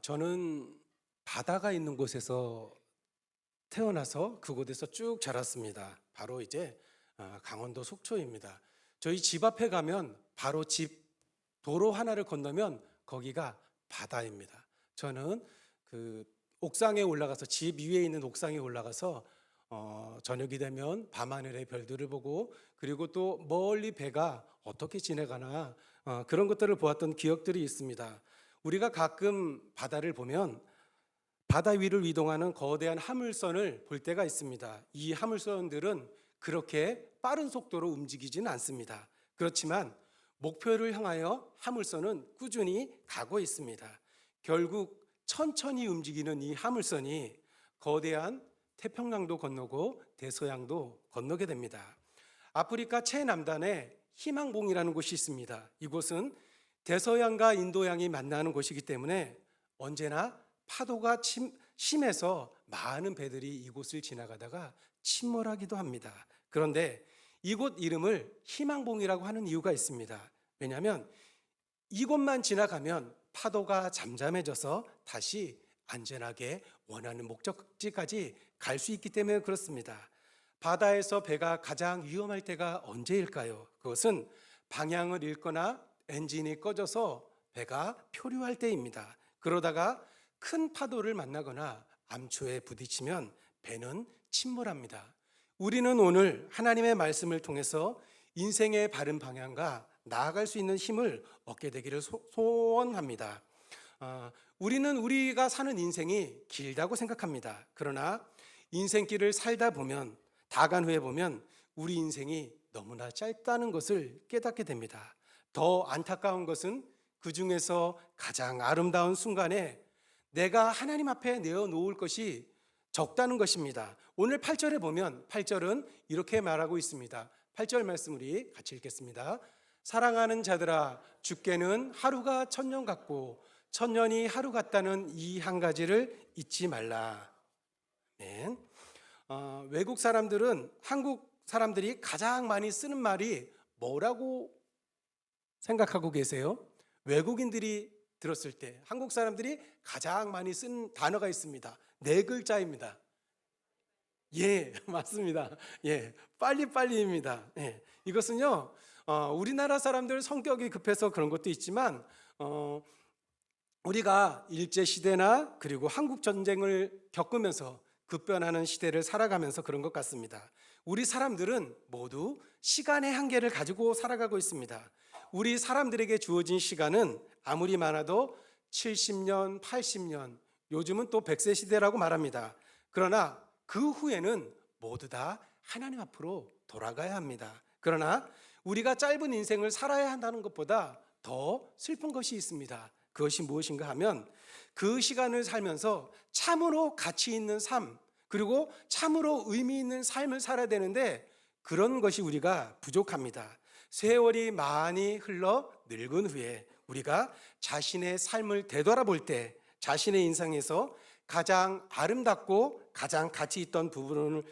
저는 바다가 있는 곳에서 태어나서 그곳에서 쭉 자랐습니다. 바로 이제 강원도 속초입니다. 저희 집 앞에 가면 바로 집 도로 하나를 건너면 거기가 바다입니다. 저는 그 옥상에 올라가서 집 위에 있는 옥상에 올라가서 저녁이 되면 밤하늘의 별들을 보고 그리고 또 멀리 배가 어떻게 지나가나 그런 것들을 보았던 기억들이 있습니다. 우리가 가끔 바다를 보면 바다 위를 이동하는 거대한 화물선을 볼 때가 있습니다. 이 화물선들은 그렇게 빠른 속도로 움직이지는 않습니다. 그렇지만 목표를 향하여 화물선은 꾸준히 가고 있습니다. 결국 천천히 움직이는 이 화물선이 거대한 태평양도 건너고 대서양도 건너게 됩니다. 아프리카 최남단에 희망봉이라는 곳이 있습니다. 이곳은 대서양과 인도양이 만나는 곳이기 때문에 언제나 파도가 심해서 많은 배들이 이곳을 지나가다가 침몰하기도 합니다. 그런데 이곳 이름을 희망봉이라고 하는 이유가 있습니다. 왜냐하면 이곳만 지나가면 파도가 잠잠해져서 다시 안전하게 원하는 목적지까지 갈 수 있기 때문에 그렇습니다. 바다에서 배가 가장 위험할 때가 언제일까요? 그것은 방향을 잃거나 엔진이 꺼져서 배가 표류할 때입니다. 그러다가 큰 파도를 만나거나 암초에 부딪히면 배는 침몰합니다. 우리는 오늘 하나님의 말씀을 통해서 인생의 바른 방향과 나아갈 수 있는 힘을 얻게 되기를 소원합니다. 우리는 우리가 사는 인생이 길다고 생각합니다. 그러나 인생길을 살다 보면 다간 후에 보면 우리 인생이 너무나 짧다는 것을 깨닫게 됩니다. 더 안타까운 것은 그 중에서 가장 아름다운 순간에 내가 하나님 앞에 내어놓을 것이 적다는 것입니다. 오늘 8절에 보면 8절은 이렇게 말하고 있습니다. 8절 말씀 우리 같이 읽겠습니다. 사랑하는 자들아, 주께는 하루가 천년 같고 천년이 하루 같다는 이 한 가지를 잊지 말라. 네. 외국 사람들은 한국 사람들이 가장 많이 쓰는 말이 뭐라고 생각하고 계세요? 외국인들이 들었을 때 한국 사람들이 가장 많이 쓴 단어가 있습니다. 네 글자입니다. 예, 맞습니다. 예, 빨리빨리입니다. 예, 이것은요, 우리나라 사람들 성격이 급해서 그런 것도 있지만, 우리가 일제시대나 그리고 한국 전쟁을 겪으면서 급변하는 시대를 살아가면서 그런 것 같습니다. 우리 사람들은 모두 시간의 한계를 가지고 살아가고 있습니다. 우리 사람들에게 주어진 시간은 아무리 많아도 70년, 80년, 요즘은 또 100세 시대라고 말합니다. 그러나 그 후에는 모두 다 하나님 앞으로 돌아가야 합니다. 그러나 우리가 짧은 인생을 살아야 한다는 것보다 더 슬픈 것이 있습니다. 그것이 무엇인가 하면 그 시간을 살면서 참으로 가치 있는 삶, 그리고 참으로 의미 있는 삶을 살아야 되는데 그런 것이 우리가 부족합니다. 세월이 많이 흘러 늙은 후에 우리가 자신의 삶을 되돌아볼 때 자신의 인생에서 가장 아름답고 가장 가치 있던 부분을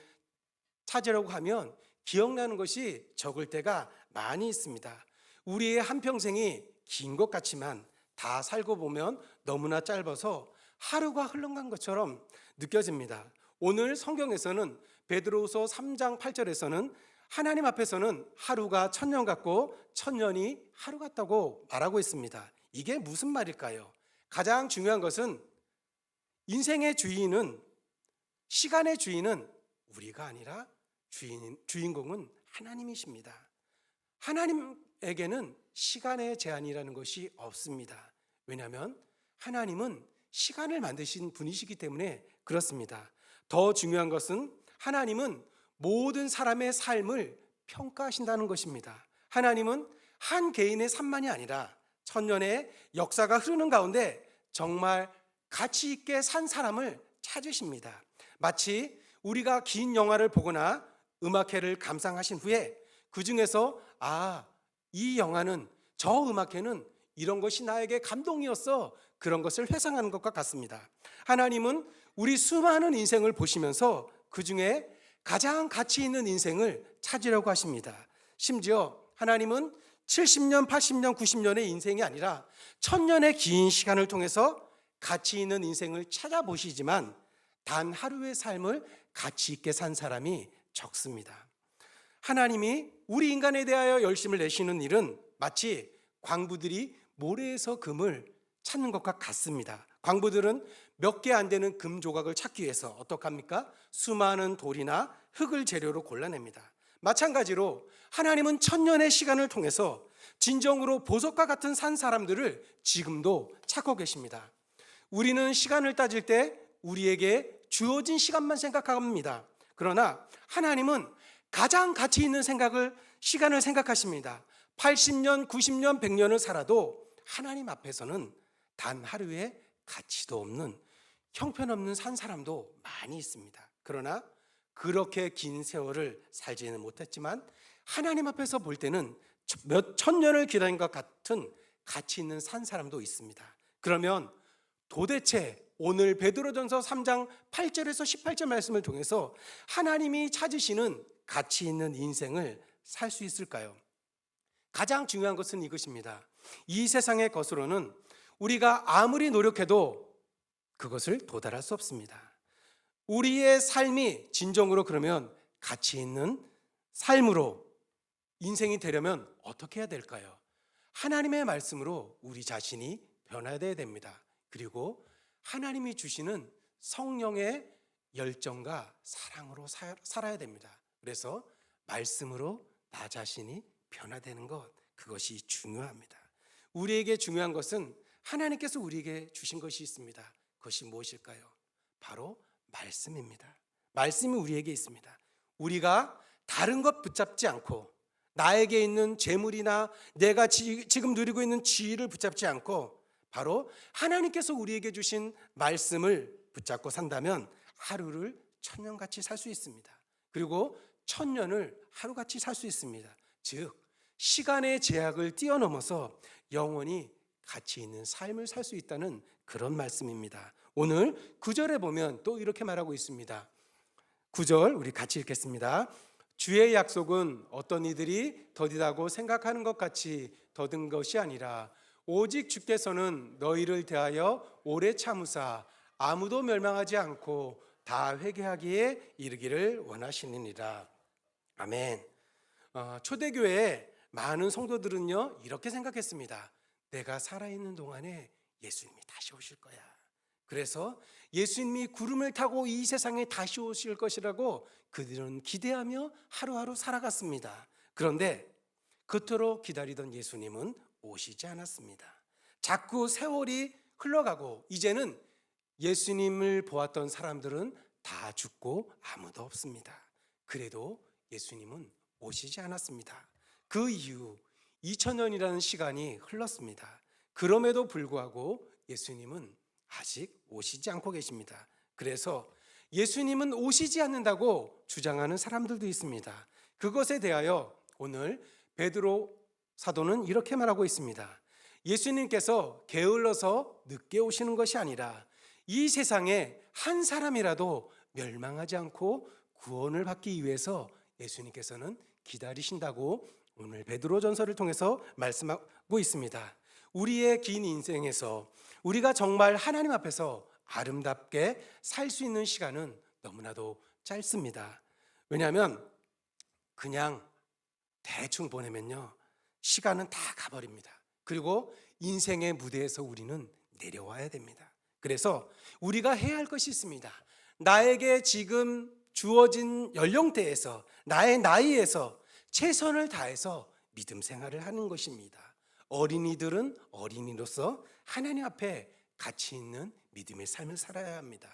찾으려고 하면 기억나는 것이 적을 때가 많이 있습니다. 우리의 한평생이 긴 것 같지만 다 살고 보면 너무나 짧아서 하루가 흘러간 것처럼 느껴집니다. 오늘 성경에서는 베드로후서 3장 8절에서는 하나님 앞에서는 하루가 천년 같고 천년이 하루 같다고 말하고 있습니다. 이게 무슨 말일까요? 가장 중요한 것은 인생의 주인은, 시간의 주인은 우리가 아니라 주인공은 하나님이십니다. 하나님에게는 시간의 제한이라는 것이 없습니다. 왜냐하면 하나님은 시간을 만드신 분이시기 때문에 그렇습니다. 더 중요한 것은 하나님은 모든 사람의 삶을 평가하신다는 것입니다. 하나님은 한 개인의 삶만이 아니라 천년의 역사가 흐르는 가운데 정말 가치 있게 산 사람을 찾으십니다. 마치 우리가 긴 영화를 보거나 음악회를 감상하신 후에 그 중에서 이 영화는, 저 음악회는 이런 것이 나에게 감동이었어, 그런 것을 회상하는 것과 같습니다. 하나님은 우리 수많은 인생을 보시면서 그 중에 가장 가치 있는 인생을 찾으려고 하십니다. 심지어 하나님은 70년, 80년, 90년의 인생이 아니라 1000년의 긴 시간을 통해서 가치 있는 인생을 찾아보시지만 단 하루의 삶을 가치 있게 산 사람이 적습니다. 하나님이 우리 인간에 대하여 열심을 내시는 일은 마치 광부들이 모래에서 금을 찾는 것과 같습니다. 광부들은 몇 개 안 되는 금 조각을 찾기 위해서 어떡합니까? 수많은 돌이나 흙을 재료로 골라냅니다. 마찬가지로 하나님은 천년의 시간을 통해서 진정으로 보석과 같은 산 사람들을 지금도 찾고 계십니다. 우리는 시간을 따질 때 우리에게 주어진 시간만 생각합니다. 그러나 하나님은 가장 가치 있는 시간을 생각하십니다. 80년, 90년, 100년을 살아도 하나님 앞에서는 단 하루의 가치도 없는 형편없는 산 사람도 많이 있습니다. 그러나 그렇게 긴 세월을 살지는 못했지만 하나님 앞에서 볼 때는 몇 천 년을 기다린 것 같은 가치 있는 산 사람도 있습니다. 그러면 도대체 오늘 베드로전서 3장 8절에서 18절 말씀을 통해서 하나님이 찾으시는 가치 있는 인생을 살 수 있을까요? 가장 중요한 것은 이것입니다. 이 세상의 것으로는 우리가 아무리 노력해도 그것을 도달할 수 없습니다. 우리의 삶이 진정으로 그러면 가치 있는 삶으로 인생이 되려면 어떻게 해야 될까요? 하나님의 말씀으로 우리 자신이 변화되어야 됩니다. 그리고 하나님이 주시는 성령의 열정과 사랑으로 살아야 됩니다. 그래서 말씀으로 나 자신이 변화되는 것, 그것이 중요합니다. 우리에게 중요한 것은 하나님께서 우리에게 주신 것이 있습니다. 그것이 무엇일까요? 바로 말씀입니다. 말씀이 우리에게 있습니다. 우리가 다른 것 붙잡지 않고 나에게 있는 재물이나 내가 지금 누리고 있는 지위를 붙잡지 않고 바로 하나님께서 우리에게 주신 말씀을 붙잡고 산다면 하루를 천년같이 살 수 있습니다. 그리고 천년을 하루같이 살 수 있습니다. 즉 시간의 제약을 뛰어넘어서 영원히 가치 있는 삶을 살 수 있다는 그런 말씀입니다. 오늘 9절에 보면 또 이렇게 말하고 있습니다. 9절 우리 같이 읽겠습니다. 주의 약속은 어떤 이들이 더디다고 생각하는 것 같이 더딘 것이 아니라 오직 주께서는 너희를 대하여 오래 참으사 아무도 멸망하지 않고 다 회개하기에 이르기를 원하시느니라. 아멘. 초대교회의 많은 성도들은요 이렇게 생각했습니다. 내가 살아있는 동안에 예수님이 다시 오실 거야. 그래서 예수님이 구름을 타고 이 세상에 다시 오실 것이라고 그들은 기대하며 하루하루 살아갔습니다. 그런데 그토록 기다리던 예수님은 오시지 않았습니다. 자꾸 세월이 흘러가고 이제는 예수님을 보았던 사람들은 다 죽고 아무도 없습니다. 그래도 예수님은 오시지 않았습니다. 그 이후 2000년이라는 시간이 흘렀습니다. 그럼에도 불구하고 예수님은 아직 오시지 않고 계십니다. 그래서 예수님은 오시지 않는다고 주장하는 사람들도 있습니다. 그것에 대하여 오늘 베드로 사도는 이렇게 말하고 있습니다. 예수님께서 게을러서 늦게 오시는 것이 아니라 이 세상에 한 사람이라도 멸망하지 않고 구원을 받기 위해서 예수님께서는 기다리신다고 오늘 베드로전서를 통해서 말씀하고 있습니다. 우리의 긴 인생에서 우리가 정말 하나님 앞에서 아름답게 살 수 있는 시간은 너무나도 짧습니다. 왜냐하면 그냥 대충 보내면요 시간은 다 가버립니다. 그리고 인생의 무대에서 우리는 내려와야 됩니다. 그래서 우리가 해야 할 것이 있습니다. 나에게 지금 주어진 연령대에서 나의 나이에서 최선을 다해서 믿음 생활을 하는 것입니다. 어린이들은 어린이로서 하나님 앞에 가치 있는 믿음의 삶을 살아야 합니다.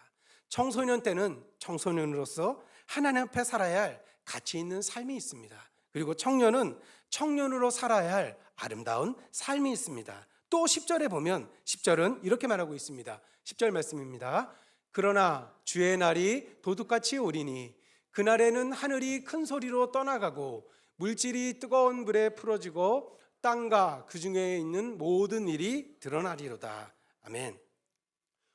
청소년 때는 청소년으로서 하나님 앞에 살아야 할 가치 있는 삶이 있습니다. 그리고 청년은 청년으로 살아야 할 아름다운 삶이 있습니다. 또 10절에 보면 10절은 이렇게 말하고 있습니다. 10절 말씀입니다. 그러나 주의 날이 도둑같이 오리니 그날에는 하늘이 큰 소리로 떠나가고 물질이 뜨거운 불에 풀어지고 땅과 그 중에 있는 모든 일이 드러나리로다. 아멘.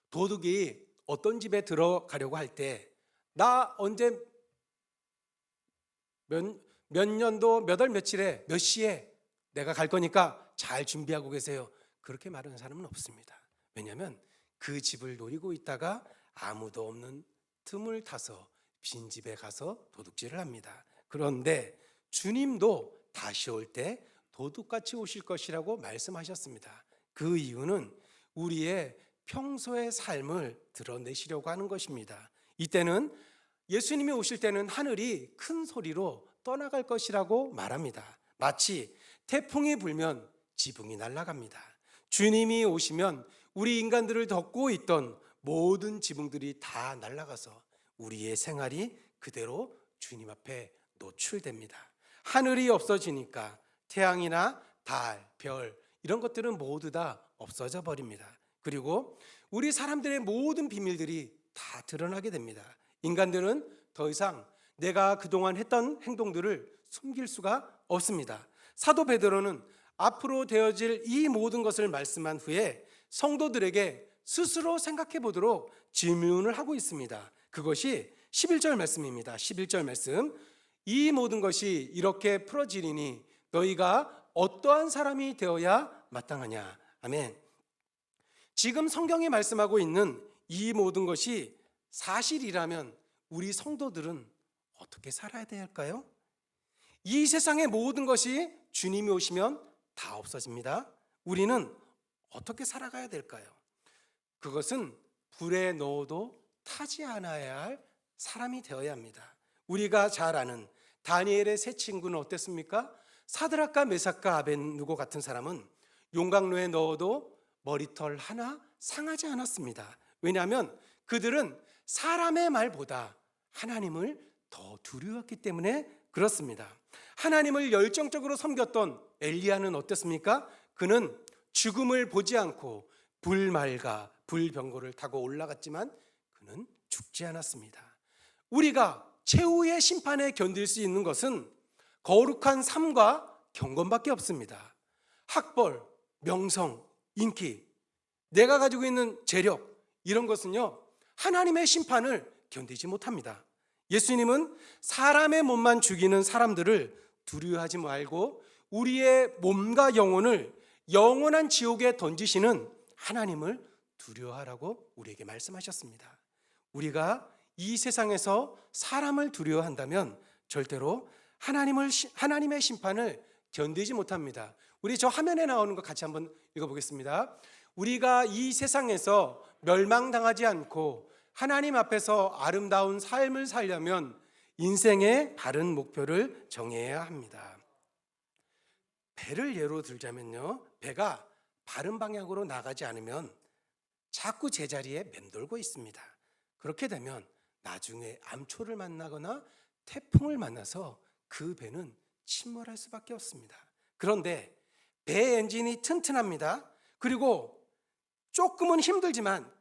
도둑이 어떤 집에 들어가려고 할 때 나 언제 몇 년도 몇 월 며칠에 몇 시에 내가 갈 거니까 잘 준비하고 계세요. 그렇게 말하는 사람은 없습니다. 왜냐하면 그 집을 노리고 있다가 아무도 없는 틈을 타서 빈집에 가서 도둑질을 합니다. 그런데 주님도 다시 올 때 도둑같이 오실 것이라고 말씀하셨습니다. 그 이유는 우리의 평소의 삶을 드러내시려고 하는 것입니다. 이때는 예수님이 오실 때는 하늘이 큰 소리로 떠나갈 것이라고 말합니다. 마치 태풍이 불면 지붕이 날아갑니다. 주님이 오시면 우리 인간들을 덮고 있던 모든 지붕들이 다 날아가서 우리의 생활이 그대로 주님 앞에 노출됩니다. 하늘이 없어지니까 태양이나 달, 별 이런 것들은 모두 다 없어져 버립니다. 그리고 우리 사람들의 모든 비밀들이 다 드러나게 됩니다. 인간들은 더 이상 내가 그동안 했던 행동들을 숨길 수가 없습니다. 사도 베드로는 앞으로 되어질 이 모든 것을 말씀한 후에 성도들에게 스스로 생각해 보도록 질문을 하고 있습니다. 그것이 11절 말씀입니다. 11절 말씀. 이 모든 것이 이렇게 풀어지리니 너희가 어떠한 사람이 되어야 마땅하냐. 아멘. 지금 성경이 말씀하고 있는 이 모든 것이 사실이라면 우리 성도들은 어떻게 살아야 될까요? 이 세상의 모든 것이 주님이 오시면 다 없어집니다. 우리는 어떻게 살아가야 될까요? 그것은 불에 넣어도 타지 않아야 할 사람이 되어야 합니다. 우리가 잘 아는 다니엘의 세 친구는 어땠습니까? 사드락과 메삭과 아벤누고 같은 사람은 용광로에 넣어도 머리털 하나 상하지 않았습니다. 왜냐하면 그들은 사람의 말보다 하나님을 더 두려웠기 때문에 그렇습니다. 하나님을 열정적으로 섬겼던 엘리야는 어땠습니까? 그는 죽음을 보지 않고 불말과 불병거를 타고 올라갔지만 그는 죽지 않았습니다. 우리가 최후의 심판에 견딜 수 있는 것은 거룩한 삶과 경건밖에 없습니다. 학벌, 명성, 인기, 내가 가지고 있는 재력 이런 것은요 하나님의 심판을 견디지 못합니다. 예수님은 사람의 몸만 죽이는 사람들을 두려워하지 말고 우리의 몸과 영혼을 영원한 지옥에 던지시는 하나님을 두려워하라고 우리에게 말씀하셨습니다. 우리가 이 세상에서 사람을 두려워한다면 절대로 하나님의 심판을 견디지 못합니다. 우리 저 화면에 나오는 거 같이 한번 읽어보겠습니다. 우리가 이 세상에서 멸망당하지 않고 하나님 앞에서 아름다운 삶을 살려면 인생의 바른 목표를 정해야 합니다. 배를 예로 들자면요, 배가 바른 방향으로 나가지 않으면 자꾸 제자리에 맴돌고 있습니다. 그렇게 되면 나중에 암초를 만나거나 태풍을 만나서 그 배는 침몰할 수밖에 없습니다. 그런데 배 엔진이 튼튼합니다. 그리고 조금은 힘들지만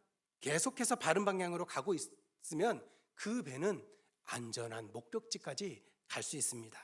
계속해서 바른 방향으로 가고 있으면 그 배는 안전한 목적지까지 갈 수 있습니다.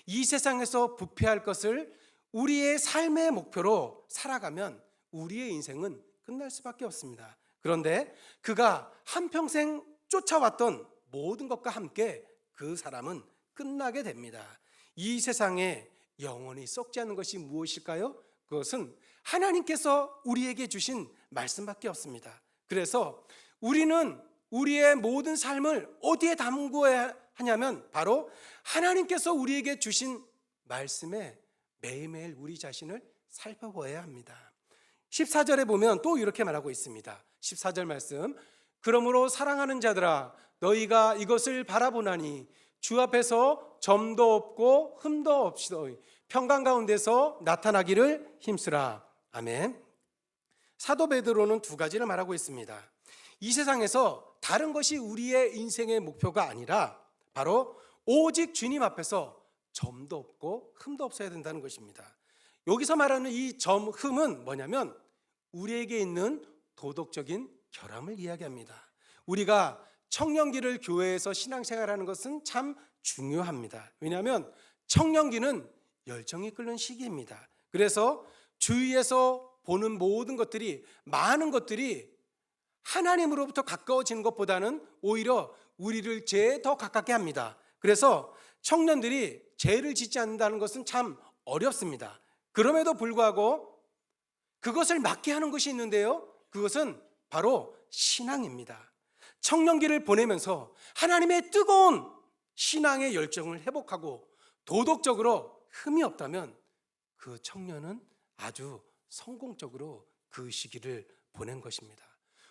이 세상에서 부패할 것을 우리의 삶의 목표로 살아가면 우리의 인생은 끝날 수밖에 없습니다. 그런데 그가 한평생 쫓아왔던 모든 것과 함께 그 사람은 끝나게 됩니다. 이 세상에 영원히 썩지 않는 것이 무엇일까요? 그것은 하나님께서 우리에게 주신 말씀밖에 없습니다. 그래서 우리는 우리의 모든 삶을 어디에 담고야 하냐면 바로 하나님께서 우리에게 주신 말씀에 매일매일 우리 자신을 살펴보아야 합니다. 14절에 보면 또 이렇게 말하고 있습니다. 14절 말씀. 그러므로 사랑하는 자들아 너희가 이것을 바라보나니 주 앞에서 점도 없고 흠도 없이 평강 가운데서 나타나기를 힘쓰라. 아멘. 사도 베드로는 두 가지를 말하고 있습니다. 이 세상에서 다른 것이 우리의 인생의 목표가 아니라 바로 오직 주님 앞에서 점도 없고 흠도 없어야 된다는 것입니다. 여기서 말하는 이 점, 흠은 뭐냐면 우리에게 있는 도덕적인 결함을 이야기합니다. 우리가 청년기를 교회에서 신앙생활하는 것은 참 중요합니다. 왜냐하면 청년기는 열정이 끓는 시기입니다. 그래서 주위에서 보는 모든 것들이 많은 것들이 하나님으로부터 가까워지는 것보다는 오히려 우리를 죄에 더 가깝게 합니다. 그래서 청년들이 죄를 짓지 않는다는 것은 참 어렵습니다. 그럼에도 불구하고 그것을 막게 하는 것이 있는데요, 그것은 바로 신앙입니다. 청년기를 보내면서 하나님의 뜨거운 신앙의 열정을 회복하고 도덕적으로 흠이 없다면 그 청년은 아주 성공적으로 그 시기를 보낸 것입니다.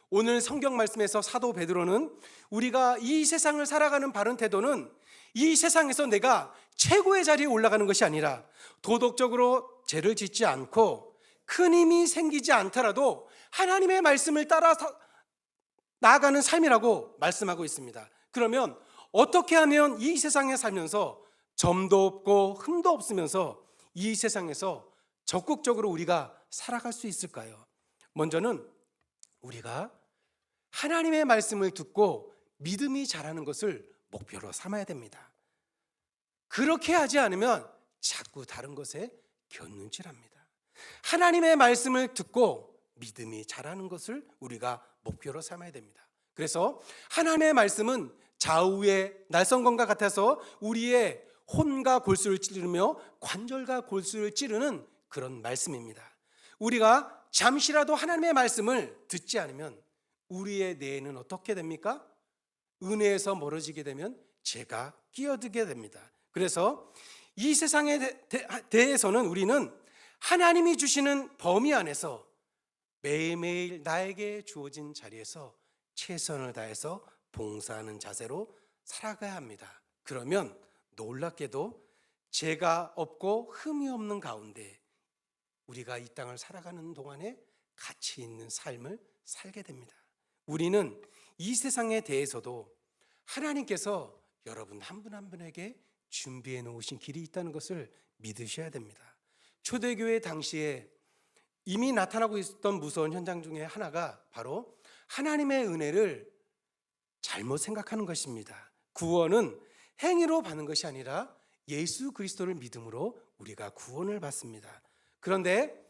오늘 성경 말씀에서 사도 베드로는 우리가 이 세상을 살아가는 바른 태도는 이 세상에서 내가 최고의 자리에 올라가는 것이 아니라 도덕적으로 죄를 짓지 않고 큰 힘이 생기지 않더라도 하나님의 말씀을 따라 나아가는 삶이라고 말씀하고 있습니다. 그러면 어떻게 하면 이 세상에 살면서 점도 없고 흠도 없으면서 이 세상에서 적극적으로 우리가 살아갈 수 있을까요? 먼저는 우리가 하나님의 말씀을 듣고 믿음이 자라는 것을 목표로 삼아야 됩니다. 그렇게 하지 않으면 자꾸 다른 것에 견눈질합니다. 하나님의 말씀을 듣고 믿음이 자라는 것을 우리가 목표로 삼아야 됩니다. 그래서 하나님의 말씀은 좌우의 날성검과 같아서 우리의 혼과 골수를 찌르며 관절과 골수를 찌르는 그런 말씀입니다. 우리가 잠시라도 하나님의 말씀을 듣지 않으면 우리의 뇌는 어떻게 됩니까? 은혜에서 멀어지게 되면 죄가 끼어들게 됩니다. 그래서 이 세상에 대해서는 우리는 하나님이 주시는 범위 안에서 매일매일 나에게 주어진 자리에서 최선을 다해서 봉사하는 자세로 살아가야 합니다. 그러면 놀랍게도 죄가 없고 흠이 없는 가운데 우리가 이 땅을 살아가는 동안에 가치 있는 삶을 살게 됩니다. 우리는 이 세상에 대해서도 하나님께서 여러분 한 분 한 분에게 준비해 놓으신 길이 있다는 것을 믿으셔야 됩니다. 초대교회 당시에 이미 나타나고 있었던 무서운 현장 중에 하나가 바로 하나님의 은혜를 잘못 생각하는 것입니다. 구원은 행위로 받는 것이 아니라 예수 그리스도를 믿음으로 우리가 구원을 받습니다. 그런데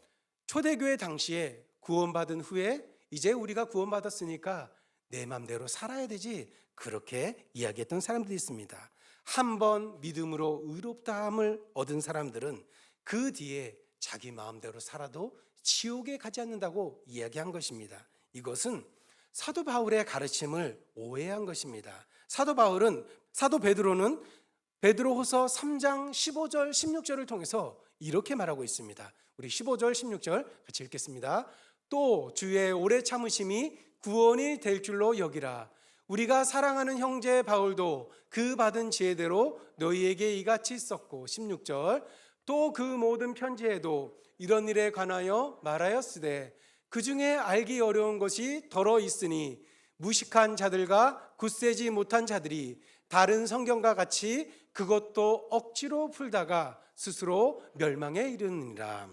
초대교회 당시에 구원받은 후에 이제 우리가 구원받았으니까 내 맘대로 살아야 되지, 그렇게 이야기했던 사람들이 있습니다. 한번 믿음으로 의롭다함을 얻은 사람들은 그 뒤에 자기 마음대로 살아도 지옥에 가지 않는다고 이야기한 것입니다. 이것은 사도 바울의 가르침을 오해한 것입니다. 사도 베드로는 베드로후서 3장 15절 16절을 통해서 이렇게 말하고 있습니다. 우리 15절 16절 같이 읽겠습니다. 또 주의 오래 참으심이 구원이 될 줄로 여기라. 우리가 사랑하는 형제 바울도 그 받은 지혜대로 너희에게 이같이 썼고 16절 또 그 모든 편지에도 이런 일에 관하여 말하였으되 그 중에 알기 어려운 것이 더러 있으니 무식한 자들과 굳세지 못한 자들이 다른 성경과 같이 그것도 억지로 풀다가 스스로 멸망에 이르느니라.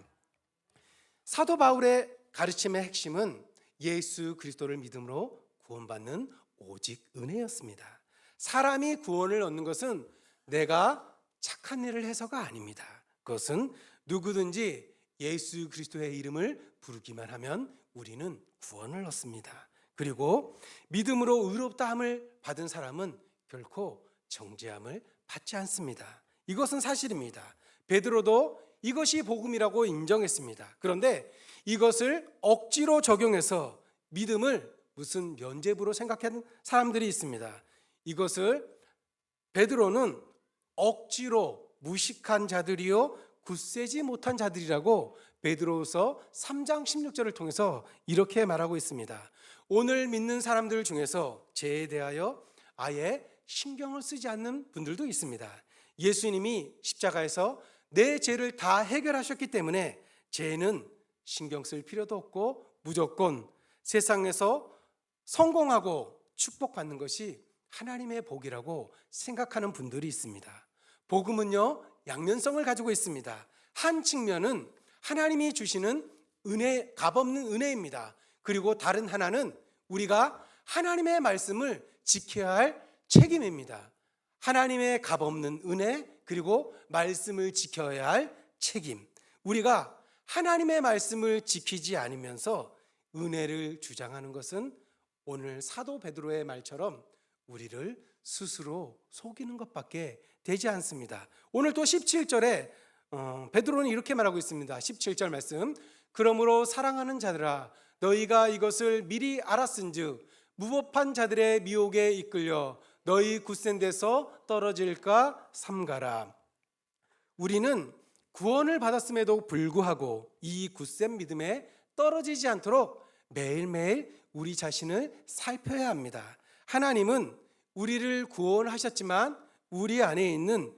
사도 바울의 가르침의 핵심은 예수 그리스도를 믿음으로 구원받는 오직 은혜였습니다. 사람이 구원을 얻는 것은 내가 착한 일을 해서가 아닙니다. 그것은 누구든지 예수 그리스도의 이름을 부르기만 하면 우리는 구원을 얻습니다. 그리고 믿음으로 의롭다함을 받은 사람은 결코 정죄함을 받지 않습니다. 이것은 사실입니다. 베드로도 이것이 복음이라고 인정했습니다. 그런데 이것을 억지로 적용해서 믿음을 무슨 면죄부로 생각한 사람들이 있습니다. 이것을 베드로는 억지로 무식한 자들이요 굳세지 못한 자들이라고 베드로후서 3장 16절을 통해서 이렇게 말하고 있습니다. 오늘 믿는 사람들 중에서 죄에 대하여 아예 신경을 쓰지 않는 분들도 있습니다. 예수님이 십자가에서 내 죄를 다 해결하셨기 때문에 죄는 신경 쓸 필요도 없고 무조건 세상에서 성공하고 축복받는 것이 하나님의 복이라고 생각하는 분들이 있습니다. 복음은요, 양면성을 가지고 있습니다. 한 측면은 하나님이 주시는 은혜, 값없는 은혜입니다. 그리고 다른 하나는 우리가 하나님의 말씀을 지켜야 할 책임입니다. 하나님의 값없는 은혜, 그리고 말씀을 지켜야 할 책임. 우리가 하나님의 말씀을 지키지 않으면서 은혜를 주장하는 것은 오늘 사도 베드로의 말처럼 우리를 스스로 속이는 것밖에 되지 않습니다. 오늘 또 17절에 베드로는 이렇게 말하고 있습니다. 17절 말씀. 그러므로 사랑하는 자들아 너희가 이것을 미리 알았은즉 무법한 자들의 미혹에 이끌려 너희 굳센 데서 떨어질까 삼가라. 우리는 구원을 받았음에도 불구하고 이 굳센 믿음에 떨어지지 않도록 매일매일 우리 자신을 살펴야 합니다. 하나님은 우리를 구원하셨지만 우리 안에 있는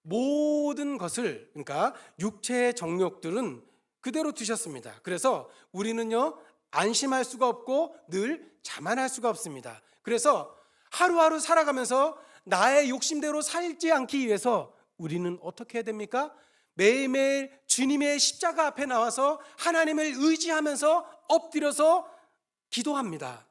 모든 것을, 그러니까 육체의 정욕들은 그대로 두셨습니다. 그래서 우리는요, 안심할 수가 없고 늘 자만할 수가 없습니다. 그래서 하루하루 살아가면서 나의 욕심대로 살지 않기 위해서 우리는 어떻게 해야 됩니까? 매일매일 주님의 십자가 앞에 나와서 하나님을 의지하면서 엎드려서 기도합니다.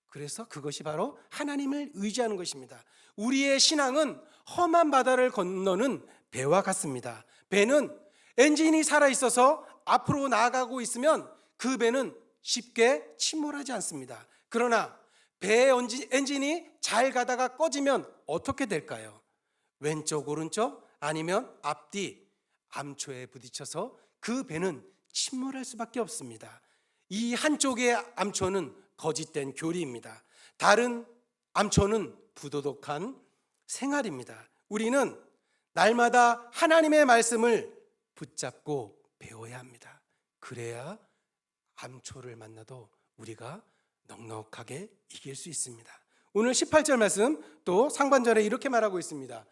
그래서 그것이 바로 하나님을 의지하는 것입니다. 우리의 신앙은 험한 바다를 건너는 배와 같습니다. 배는 엔진이 살아있어서 앞으로 나아가고 있으면 그 배는 쉽게 침몰하지 않습니다. 그러나 배의 엔진이 잘 가다가 꺼지면 어떻게 될까요? 왼쪽 오른쪽 아니면 앞뒤 암초에 부딪혀서 그 배는 침몰할 수밖에 없습니다. 이 한쪽의 암초는 거짓된 교리입니다. 다른 암초는 부도덕한 생활입니다. 우리는 날마다 하나님의 말씀을 붙잡고 배워야 합니다. 그래야 암초를 만나도 우리가 넉넉하게 이길 수 있습니다. 오늘 18절 말씀 또 상반절에 이렇게 말하고 있습니다.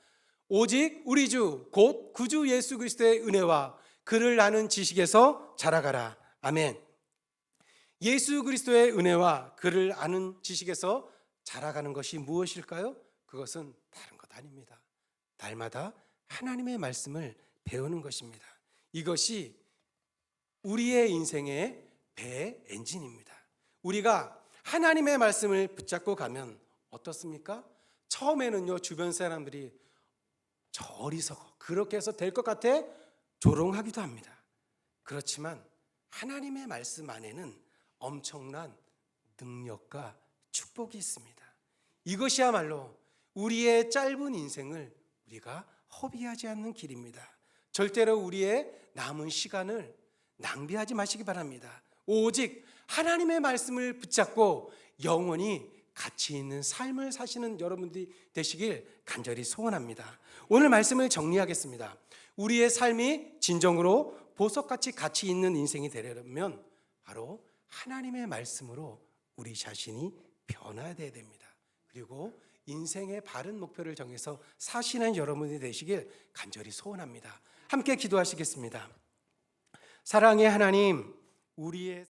오직 우리 주 곧 구주 예수 그리스도의 은혜와 그를 아는 지식에서 자라가라. 아멘. 예수 그리스도의 은혜와 그를 아는 지식에서 자라가는 것이 무엇일까요? 그것은 다른 것 아닙니다. 날마다 하나님의 말씀을 배우는 것입니다. 이것이 우리의 인생의 배의 엔진입니다. 우리가 하나님의 말씀을 붙잡고 가면 어떻습니까? 처음에는요, 주변 사람들이 저 어리석어, 그렇게 해서 될 것 같아 조롱하기도 합니다. 그렇지만 하나님의 말씀 안에는 엄청난 능력과 축복이 있습니다. 이것이야말로 우리의 짧은 인생을 우리가 허비하지 않는 길입니다. 절대로 우리의 남은 시간을 낭비하지 마시기 바랍니다. 오직 하나님의 말씀을 붙잡고 영원히 가치 있는 삶을 사시는 여러분들이 되시길 간절히 소원합니다. 오늘 말씀을 정리하겠습니다. 우리의 삶이 진정으로 보석같이 가치 있는 인생이 되려면 바로 하나님의 말씀으로 우리 자신이 변화해야 됩니다. 그리고 인생의 바른 목표를 정해서 사시는 여러분이 되시길 간절히 소원합니다. 함께 기도하시겠습니다. 사랑의 하나님, 우리의